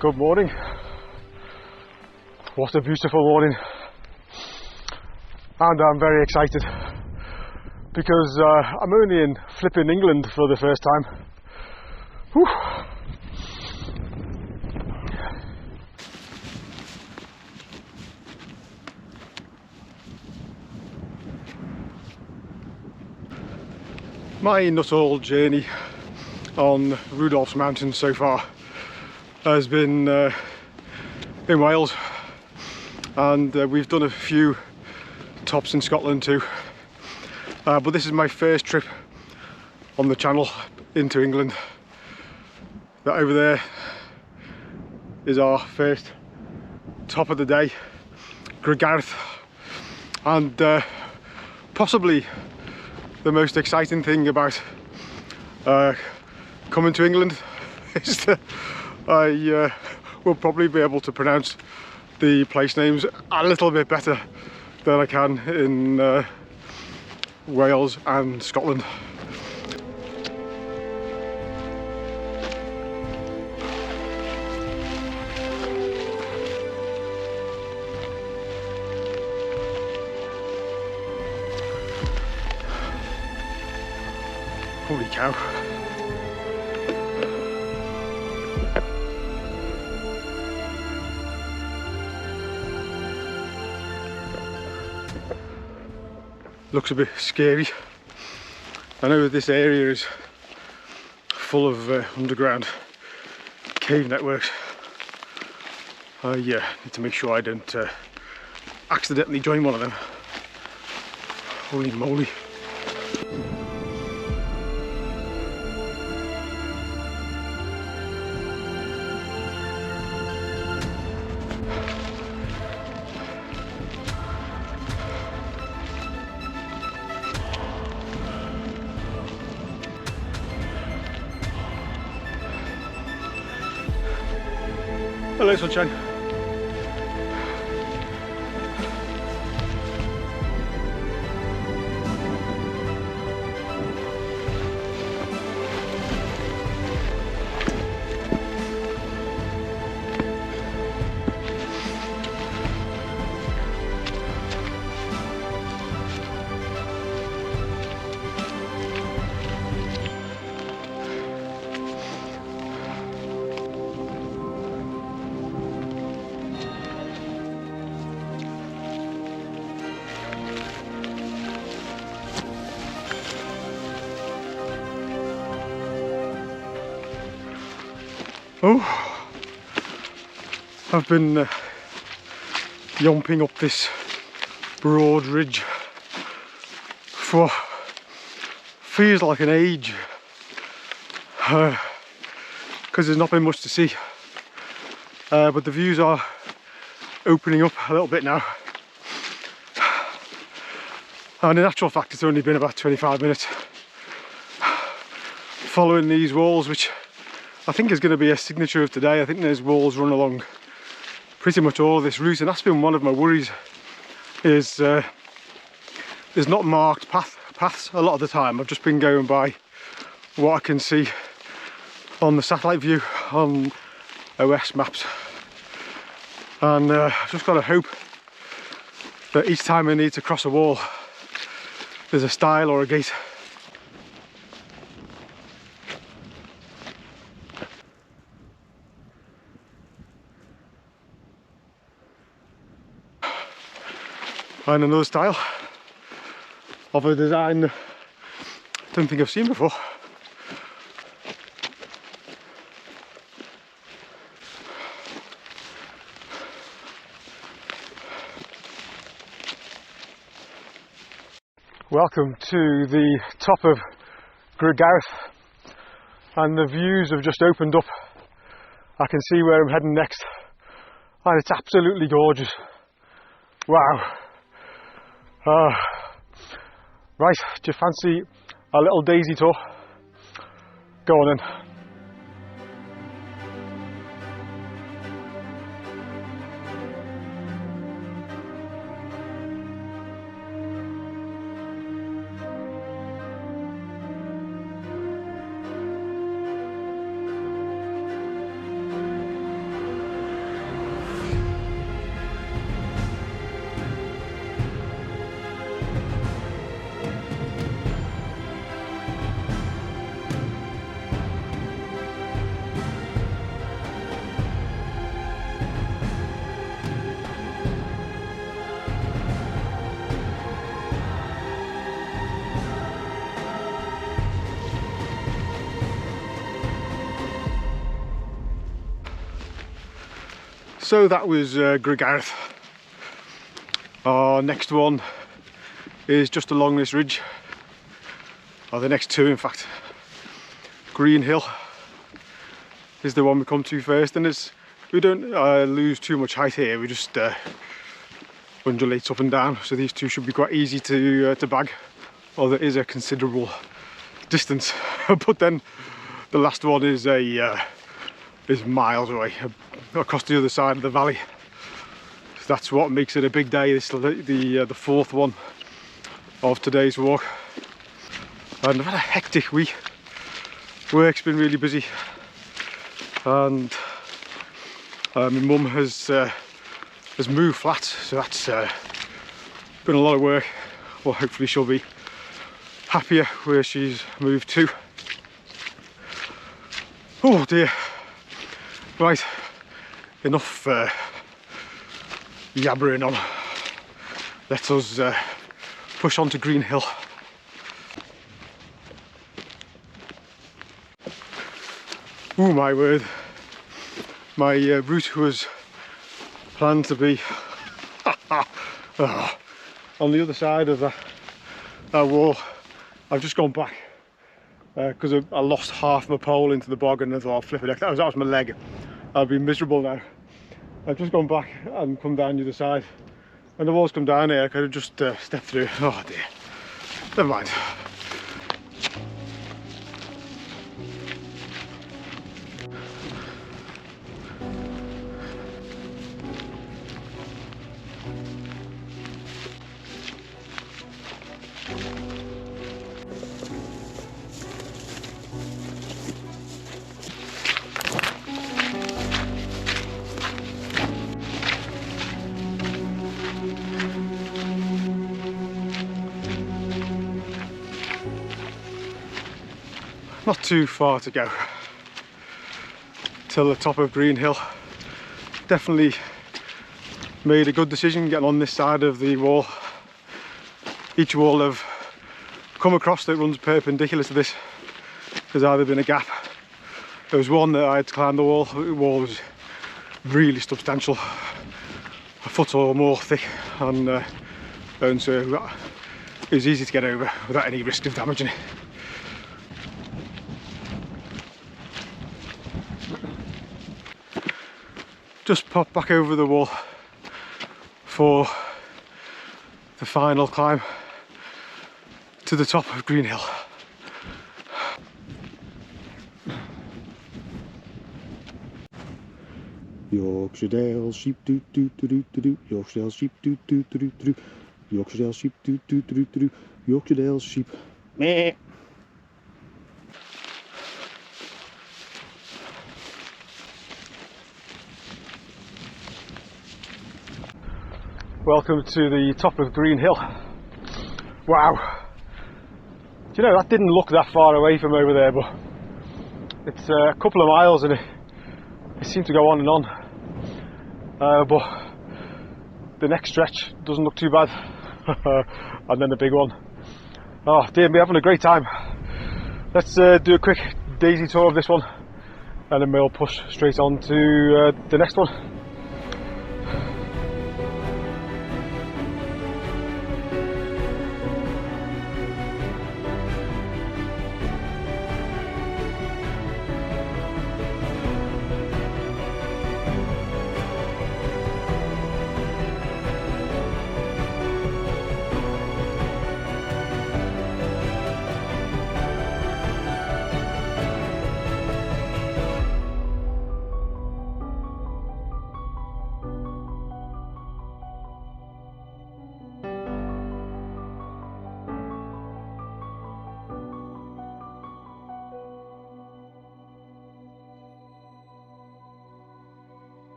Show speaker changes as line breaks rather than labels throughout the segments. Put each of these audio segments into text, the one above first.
Good morning. What a beautiful morning. And I'm very excited because I'm only in flipping England for the first time. Whew. My Nuttall journey on Rudolph's mountain so far has been in Wales, and we've done a few tops in Scotland too, but this is my first trip on the channel into England. That over there is our first top of the day, Gragareth, and possibly the most exciting thing about coming to England is that I will probably be able to pronounce the place names a little bit better than I can in Wales and Scotland. Holy cow. Looks a bit scary. I know that this area is full of underground cave networks. I need to make sure I don't accidentally join one of them. Holy moly. Hello, sunshine. Oh, I've been yomping up this broad ridge for feels like an age, because there's not been much to see, but the views are opening up a little bit now, and in actual fact it's only been about 25 minutes following these walls, which I think is going to be a signature of today. I think there's walls run along pretty much all of this route, and that's been one of my worries, is there's not marked paths a lot of the time. I've just been going by what I can see on the satellite view on OS maps, and I've just got to hope that each time I need to cross a wall there's a stile or a gate. And another style of a design I don't think I've seen before. Welcome to the top of Gragareth, and the views have just opened up. I can see where I'm heading next, and it's absolutely gorgeous. Wow. Right, do you fancy a little daisy tour? Go on then. So that was Gragareth. Our next one is just along this ridge, or the next two in fact. Green Hill is the one we come to first, and we don't lose too much height here, we just undulates up and down, so these two should be quite easy to bag, although there is a considerable distance. But then the last one is miles away across the other side of the valley. So that's what makes it a big day. This is the fourth one of today's walk, and I've had a hectic week. Work's been really busy, and my mum has moved flat, so that's been a lot of work. Well, hopefully she'll be happier where she's moved to. Oh dear. Right, enough yabbering on. Let us push on to Green Hill. Oh my word, my route was planned to be on the other side of that wall. I've just gone back because I lost half my pole into the bog, and I thought, I'll flip it. That was my leg. I'll be miserable now. I've just gone back and come down the other side, and the wall's come down here. I could have just stepped through. Oh dear, never mind. Not too far to go till the top of Green Hill. Definitely made a good decision getting on this side of the wall. Each wall I've come across that runs perpendicular to this has either been a gap. There was one that I had to climb the wall. The wall was really substantial, a foot or more thick, and so it was easy to get over without any risk of damaging it. Just pop back over the wall for the final climb to the top of Green Hill. Yorkshire Dales sheep do do do do do do. Yorkshire Dales sheep do do do do do. Yorkshire Dales sheep do do do do do. Yorkshire Dales sheep. Meh. Welcome to the top of Green Hill. Wow. Do you know, that didn't look that far away from over there, but it's a couple of miles and it seemed to go on and on. But the next stretch doesn't look too bad. And then the big one. Oh dear, we're having a great time. Let's do a quick daisy tour of this one, and then we'll push straight on to the next one.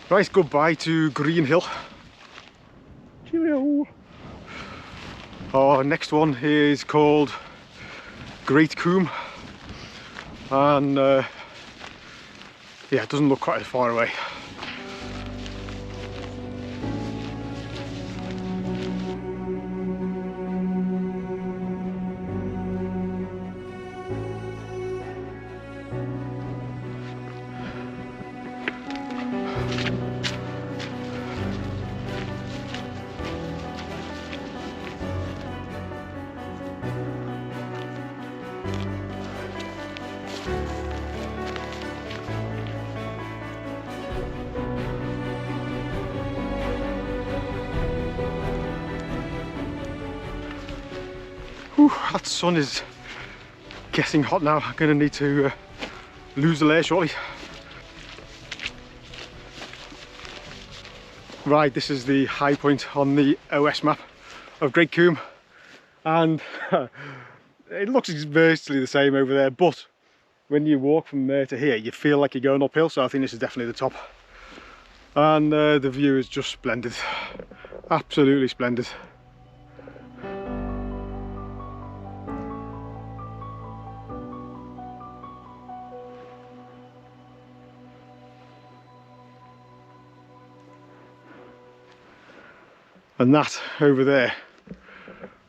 Right, goodbye to Green Hill. Cheerio. Our next one is called Great Coombe, and yeah, it doesn't look quite as far away. Whew, that sun is getting hot now. I'm going to need to lose the layer shortly. Right, this is the high point on the OS map of Great Coombe, and it looks virtually the same over there, but when you walk from there to here you feel like you're going uphill, so I think this is definitely the top. And the view is just splendid, absolutely splendid. And that over there,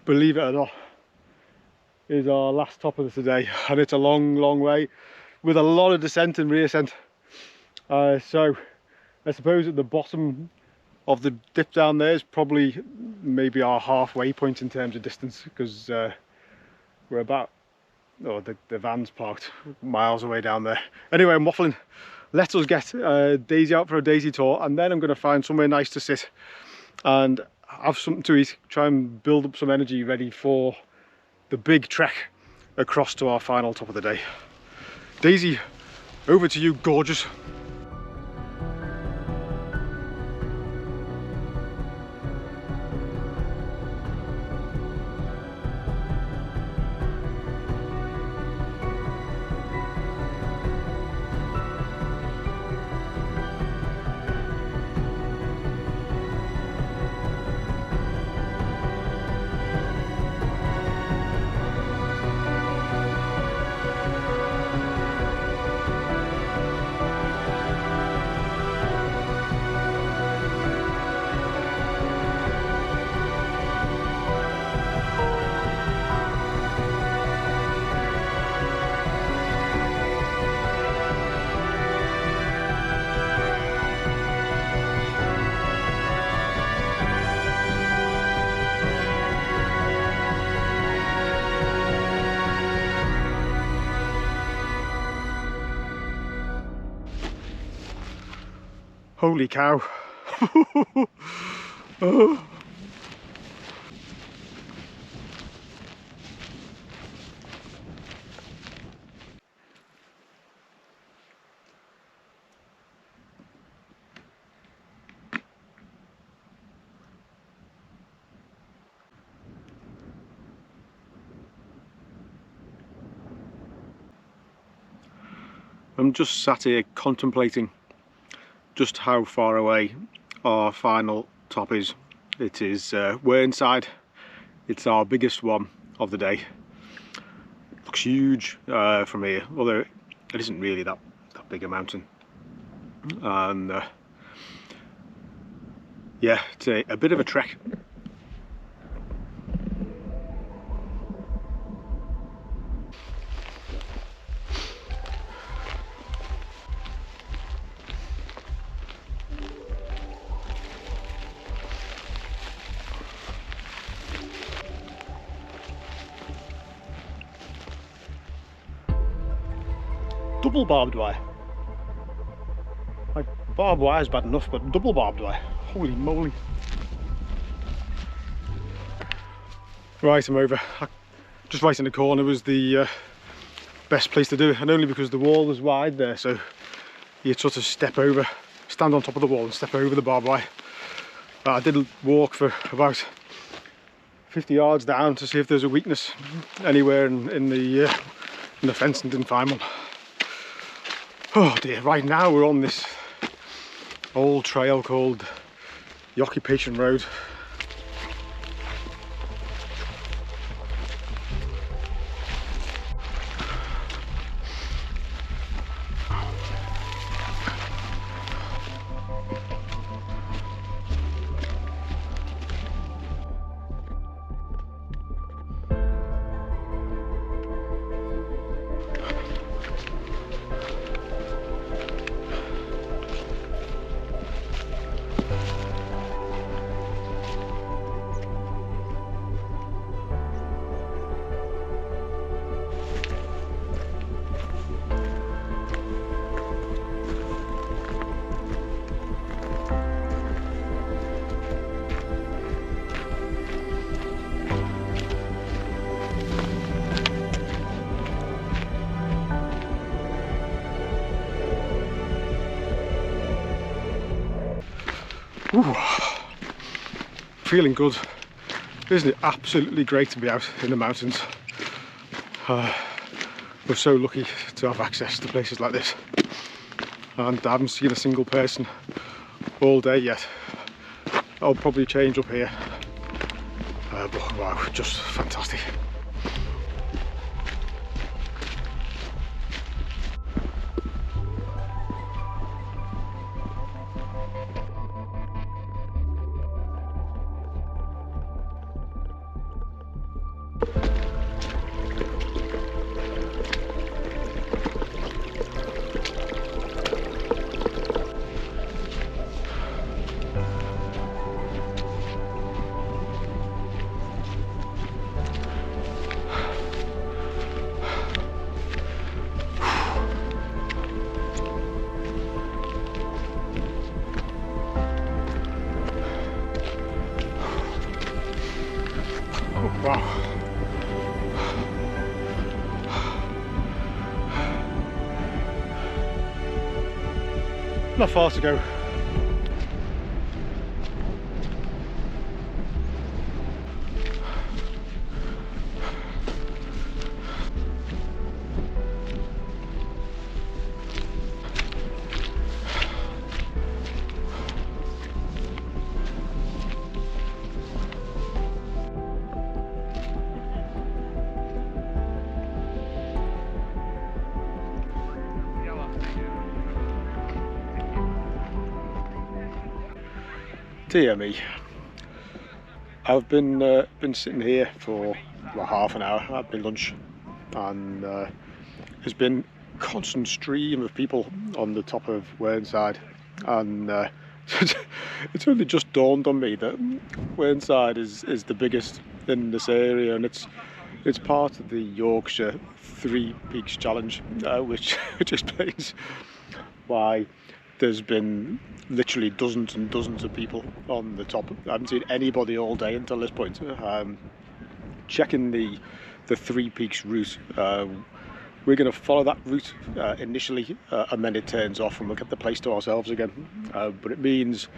believe it or not, is our last top of the day, and it's a long way with a lot of descent and reascent. So I suppose at the bottom of the dip down there is probably maybe our halfway point in terms of distance, because we're about, oh, the van's parked miles away down there. Anyway, I'm waffling. Let us get Daisy out for a daisy tour, and then I'm going to find somewhere nice to sit and have something to eat, try and build up some energy ready for the big trek across to our final top of the day. Daisy, over to you, gorgeous. Holy cow. Oh. I'm just sat here contemplating just how far away our final top is. It is Whernside. It's our biggest one of the day. It looks huge from here, although it isn't really that big a mountain. And yeah, it's a bit of a trek. Double barbed wire. Like, barbed wire is bad enough, but double barbed wire. Holy moly. Right, I'm over. Just right in the corner was the best place to do it, and only because the wall was wide there, so you'd sort of stand on top of the wall and step over the barbed wire. I did walk for about 50 yards down to see if there's a weakness anywhere in the fence, and didn't find one. Oh dear, right now we're on this old trail called the Occupation Road. Ooh, feeling good. Isn't it absolutely great to be out in the mountains? We're so lucky to have access to places like this, and I haven't seen a single person all day yet. I'll probably change up here, but wow, just fantastic. Wow. Not far to go. Dear me, I've been sitting here for about half an hour. I've been lunch, and there's been a constant stream of people on the top of Whernside, and it's only just dawned on me that Whernside is the biggest in this area, and it's part of the Yorkshire Three Peaks Challenge, which explains why there's been literally dozens and dozens of people on the top. I haven't seen anybody all day until this point. Checking the Three Peaks route. We're going to follow that route initially, and then it turns off and we'll get the place to ourselves again. But it means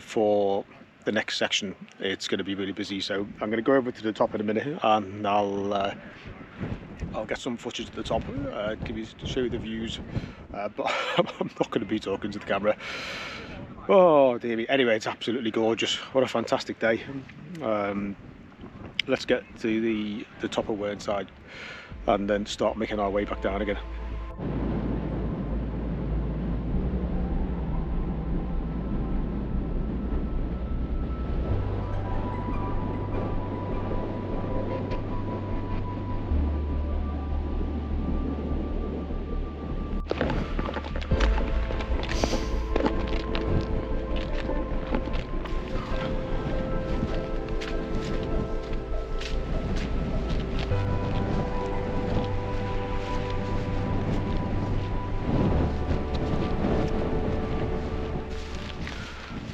for the next section it's going to be really busy, so I'm going to go over to the top in a minute, and I'll get some footage at the top, show you the views, but I'm not going to be talking to the camera. Oh dear me. Anyway, it's absolutely gorgeous. What a fantastic day. Let's get to the top of Whernside and then start making our way back down again.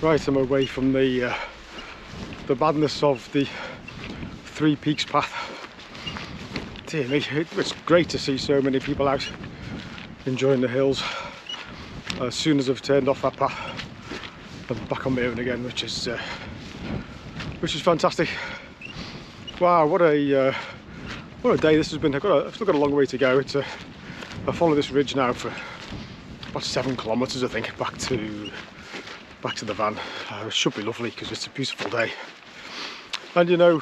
Right, I'm away from the madness of the Three Peaks path. Dear me, it's great to see so many people out enjoying the hills. As soon as I've turned off that path, I'm back on my own again, which is fantastic. Wow, what a day this has been. I've still got a long way to go. I follow this ridge now for about 7 kilometres, I think, back to the van. It should be lovely because it's a beautiful day. And you know,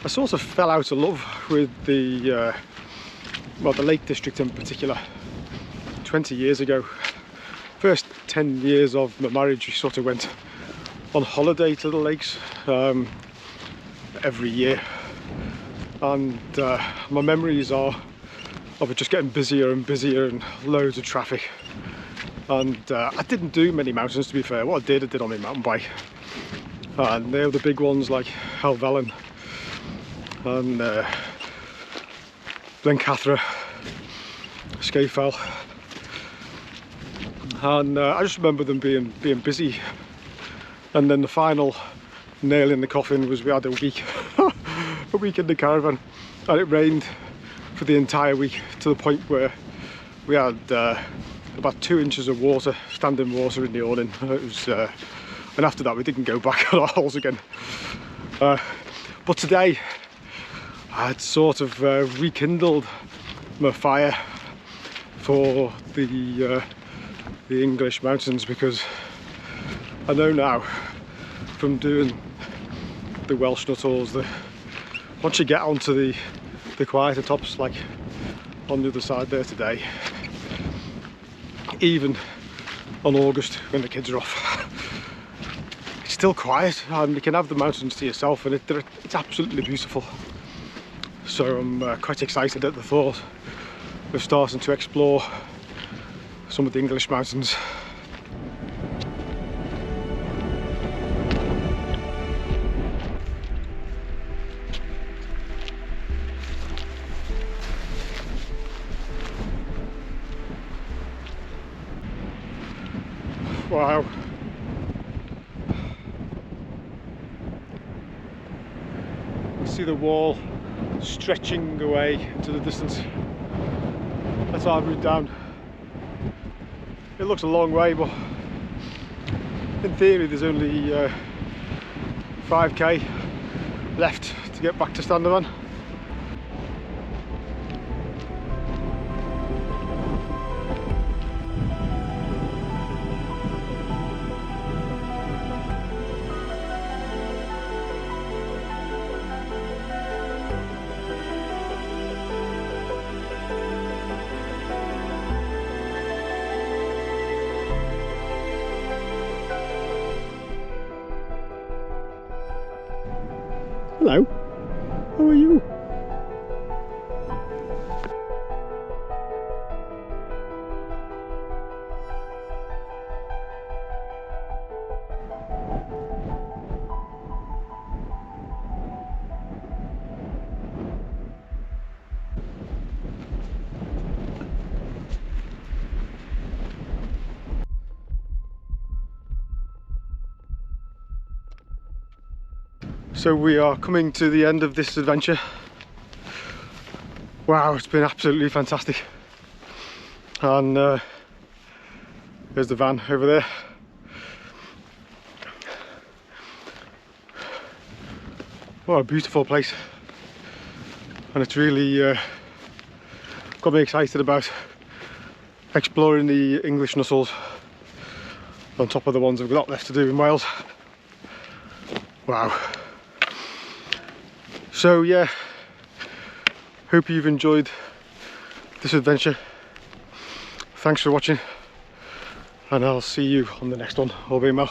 I sort of fell out of love with the Lake District in particular 20 years ago. First 10 years of my marriage, we sort of went on holiday to the lakes every year, and my memories are of it just getting busier and busier and loads of traffic. And I didn't do many mountains, to be fair. What I did on my mountain bike. And they're the big ones like Helvellyn and Blencathra, Scafell. And I just remember them being busy. And then the final nail in the coffin was we had a week in the caravan, and it rained for the entire week, to the point where we had about 2 inches of water, standing water in the awning. It and after that we didn't go back on our holes again. But today I'd sort of rekindled my fire for the English mountains, because I know now from doing the Welsh Nuttalls that once you get onto the quieter tops, like on the other side there today, even on August when the kids are off, it's still quiet and you can have the mountains to yourself, and it's absolutely beautiful. So I'm quite excited at the thought of starting to explore some of the English mountains. Wow. See the wall stretching away into the distance. That's our route down. It looks a long way, but in theory there's only 5k left to get back to Standerman. Hello, how are you? So we are coming to the end of this adventure. Wow, it's been absolutely fantastic. And there's the van over there. What a beautiful place. And it's really got me excited about exploring the English Nuttalls on top of the ones I've got left to do in Wales. Wow. So yeah, hope you've enjoyed this adventure. Thanks for watching, and I'll see you on the next one. All being well.